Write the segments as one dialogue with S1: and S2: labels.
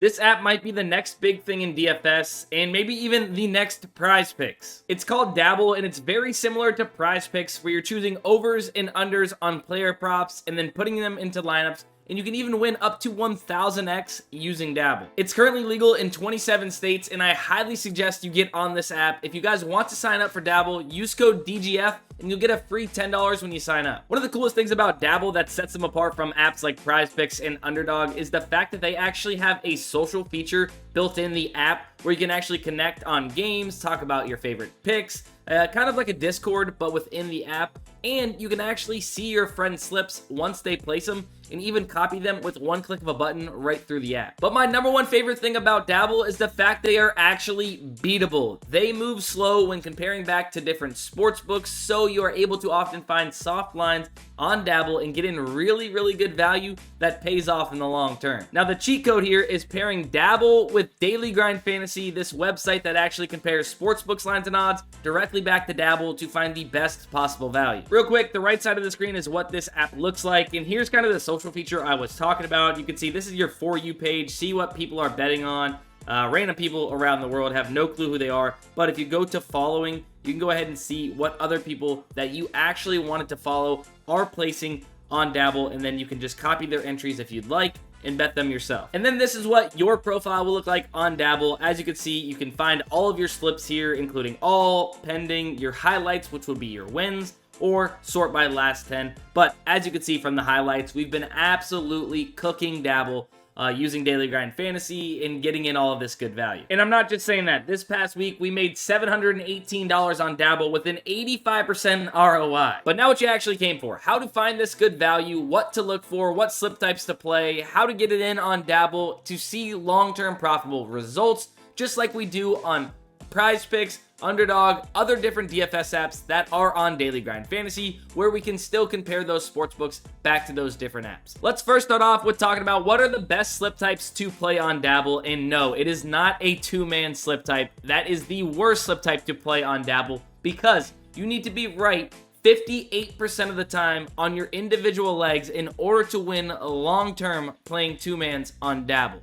S1: This app might be the next big thing in DFS, and maybe even the next PrizePicks. It's called Dabble, and it's very similar to PrizePicks, where you're choosing overs and unders on player props, and then putting them into lineups, and you can even win up to 1000x using Dabble. It's currently legal in 27 states, and I highly suggest you get on this app. If you guys want to sign up for Dabble, use code DGF, and you'll get a free $10 when you sign up. One of the coolest things about Dabble that sets them apart from apps like PrizePicks and Underdog is the fact that they actually have a social feature built in the app where you can actually connect on games, talk about your favorite picks, kind of like a Discord, but within the app. And you can actually see your friends' slips once they place them, and even copy them with one click of a button right through the app. But my number one favorite thing about Dabble is the fact they are actually beatable. They move slow when comparing back to different sports books, so you are able to often find soft lines on Dabble and get in really, really good value that pays off in the long term. Now, the cheat code here is pairing Dabble with Daily Grind Fantasy, this website that actually compares sportsbooks lines and odds directly back to Dabble to find the best possible value. Real quick, the right side of the screen is what this app looks like, and here's kind of the social feature I was talking about. You can see this is your For You page, see what people are betting on. Random people around the world, have no clue who they are, but if you go to following, you can go ahead and see what other people that you actually wanted to follow are placing on Dabble, and then you can just copy their entries if you'd like and bet them yourself. And then this is what your profile will look like on Dabble. As you can see, you can find all of your slips here, including all, pending, your highlights, which would be your wins, or sort by last 10. But as you can see from the highlights, we've been absolutely cooking Dabble using Daily Grind Fantasy and getting in all of this good value. And I'm not just saying that. This past week, we made $718 on Dabble with an 85% ROI. But now what you actually came for. How to find this good value, what to look for, what slip types to play, how to get it in on Dabble to see long-term profitable results, just like we do on PrizePicks, Underdog, other different DFS apps that are on Daily Grind Fantasy, where we can still compare those sportsbooks back to those different apps. Let's first start off with talking about what are the best slip types to play on Dabble, and no, it is not a two-man slip type. That is the worst slip type to play on Dabble, because you need to be right 58% of the time on your individual legs in order to win long-term playing two-mans on Dabble.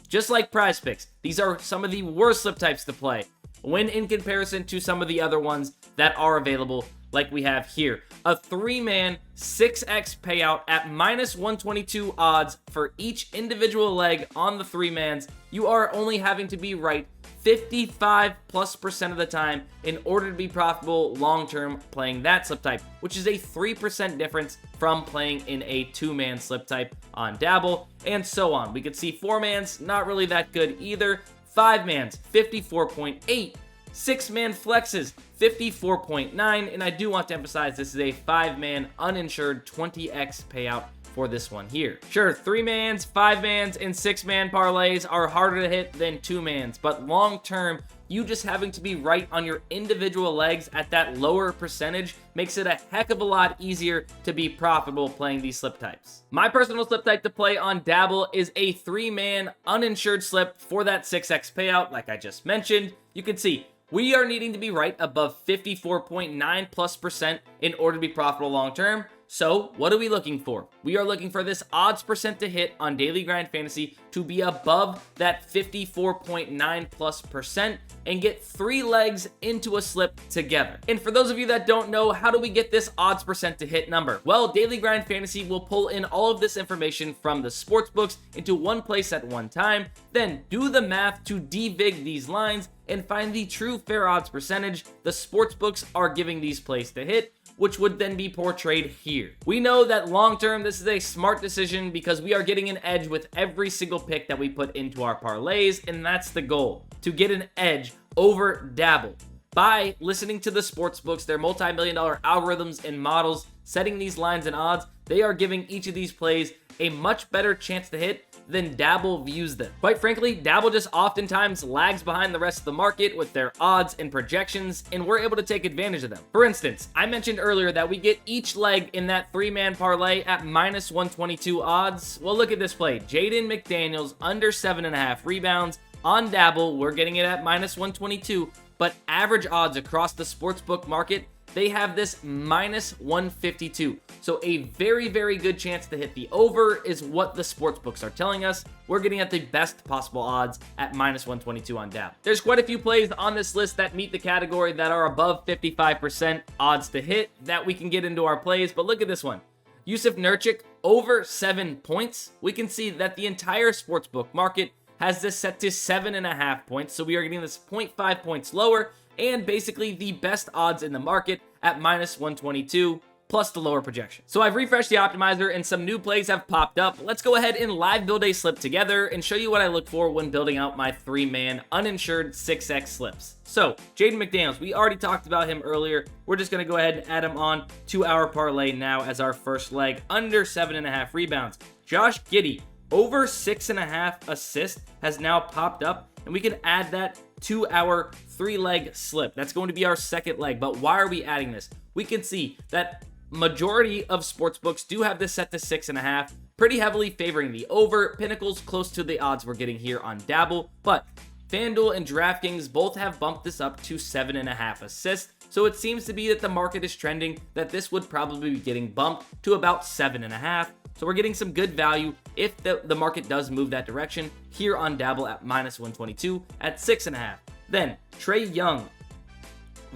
S1: Just like PrizePicks, these are some of the worst slip types to play when in comparison to some of the other ones that are available, like we have here. A 3-man 6x payout at minus 122 odds for each individual leg on the 3-mans. You are only having to be right 55+% of the time in order to be profitable long-term playing that slip type, which is a 3% difference from playing in a 2-man slip type on Dabble, and so on. We could see 4-mans, not really that good either. 5-mans, 54.8. 6-man flexes, 54.9. And I do want to emphasize this is a 5-man uninsured 20x payout for this one here. Sure, 3-mans, 5-mans, and 6-man parlays are harder to hit than 2-mans, but long term, you just having to be right on your individual legs at that lower percentage makes it a heck of a lot easier to be profitable playing these slip types. My personal slip type to play on Dabble is a 3-man uninsured slip for that 6x payout, like I just mentioned. You can see we are needing to be right above 54.9+% in order to be profitable long term. So what are we looking for? We are looking for this odds percent to hit on Daily Grind Fantasy to be above that 54.9+% and get 3 legs into a slip together. And for those of you that don't know, how do we get this odds percent to hit number? Well, Daily Grind Fantasy will pull in all of this information from the sports books into one place at one time, then do the math to devig these lines and find the true fair odds percentage the sports books are giving these plays to hit, which would then be portrayed here. We know that long term, this is a smart decision because we are getting an edge with every single pick that we put into our parlays, and that's the goal, to get an edge over Dabble. By listening to the sports books, their multi-million-dollar algorithms and models setting these lines and odds, they are giving each of these plays a much better chance to hit than Dabble views them. Quite frankly, Dabble just oftentimes lags behind the rest of the market with their odds and projections, and we're able to take advantage of them. For instance, I mentioned earlier that we get each leg in that 3-man parlay at minus 122 odds. Well, look at this play. Jaden McDaniels under 7.5 rebounds. On Dabble, we're getting it at minus 122, but average odds across the sportsbook market they have this minus 152. So a very, very good chance to hit the over is what the sportsbooks are telling us. We're getting at the best possible odds at minus 122 on Dabble. There's quite a few plays on this list that meet the category that are above 55% odds to hit that we can get into our plays, but look at this one. Yusuf Nurkic over 7 points. We can see that the entire sportsbook market has this set to 7.5 points, so we are getting this 0.5 points lower, and basically the best odds in the market at minus 122 plus the lower projection. So I've refreshed the optimizer and some new plays have popped up. Let's go ahead and live build a slip together and show you what I look for when building out my 3-man uninsured 6x slips. So Jaden McDaniels, we already talked about him earlier. We're just going to go ahead and add him on to our parlay now as our first leg, under 7.5 rebounds. Josh Giddey, over 6.5 assists has now popped up, and we can add that to our 3-leg slip. That's going to be our second leg, but why are we adding this? We can see that majority of sportsbooks do have this set to 6.5, pretty heavily favoring the over. Pinnacle's close to the odds we're getting here on Dabble, but FanDuel and DraftKings both have bumped this up to 7.5 assists, so it seems to be that the market is trending that this would probably be getting bumped to about 7.5. So we're getting some good value if the market does move that direction here on Dabble at minus 122 at 6.5. Then Trae Young,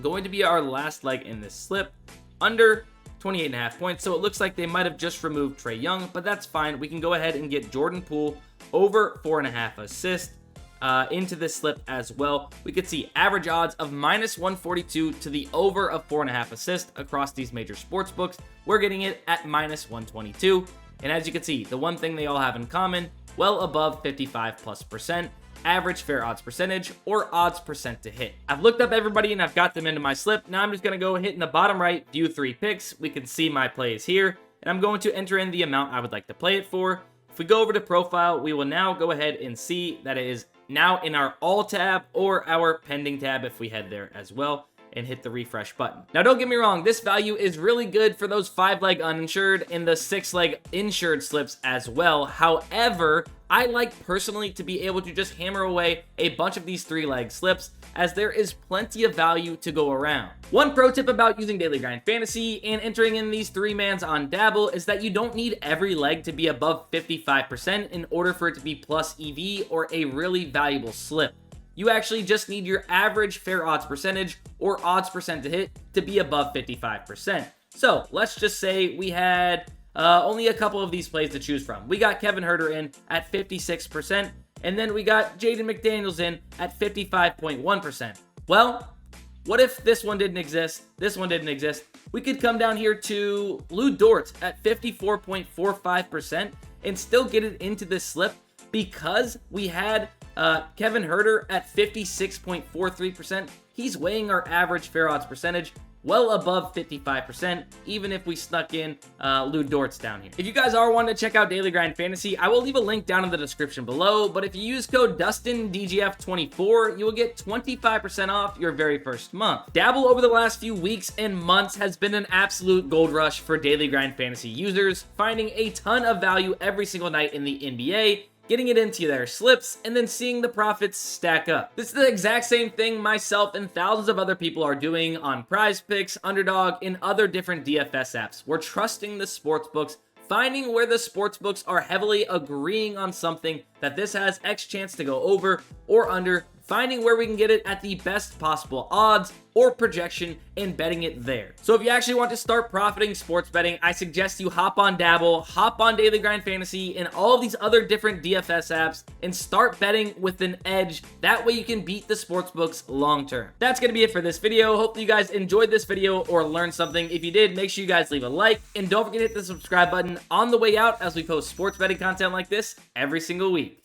S1: going to be our last leg in this slip, under 28.5 points. So it looks like they might have just removed Trae Young, but that's fine. We can go ahead and get Jordan Poole over 4.5 assists into this slip as well. We could see average odds of minus 142 to the over of 4.5 assists across these major sports books. We're getting it at minus 122. And as you can see, the one thing they all have in common, well above 55+% average fair odds percentage or odds percent to hit. I've looked up everybody and I've got them into my slip. Now I'm just going to go hit in the bottom right, view 3 picks. We can see my plays here, and I'm going to enter in the amount I would like to play it for. If we go over to profile, we will now go ahead and see that it is now in our all tab or our pending tab if we head there as well and hit the refresh button. Now don't get me wrong, this value is really good for those 5-leg uninsured and the 6-leg insured slips as well. However, I like personally to be able to just hammer away a bunch of these 3-leg slips as there is plenty of value to go around. One pro tip about using Daily Grind Fantasy and entering in these 3-mans on Dabble is that you don't need every leg to be above 55% in order for it to be plus EV or a really valuable slip. You actually just need your average fair odds percentage or odds percent to hit to be above 55%. So let's just say we had only a couple of these plays to choose from. We got Kevin Huerter in at 56%, and then we got Jaden McDaniels in at 55.1%. Well, what if this one didn't exist? This one didn't exist. We could come down here to Lou Dort at 54.45% and still get it into this slip because we had Kevin Huerter at 56.43%. He's weighing our average fair odds percentage well above 55%, even if we snuck in Lou Dort's down here. If you guys are wanting to check out Daily Grind Fantasy, I will leave a link down in the description below, but if you use code DustinDGF24, you will get 25% off your very first month. Dabble over the last few weeks and months has been an absolute gold rush for Daily Grind Fantasy users, finding a ton of value every single night in the NBA, getting it into their slips, and then seeing the profits stack up. This is the exact same thing myself and thousands of other people are doing on PrizePicks, Underdog, and other different DFS apps. We're trusting the sportsbooks, finding where the sportsbooks are heavily agreeing on something that this has X chance to go over or under, finding where we can get it at the best possible odds or projection and betting it there. So if you actually want to start profiting sports betting, I suggest you hop on Dabble, hop on Daily Grind Fantasy, and all of these other different DFS apps and start betting with an edge. That way you can beat the sportsbooks long term. That's going to be it for this video. Hopefully you guys enjoyed this video or learned something. If you did, make sure you guys leave a like and don't forget to hit the subscribe button on the way out as we post sports betting content like this every single week.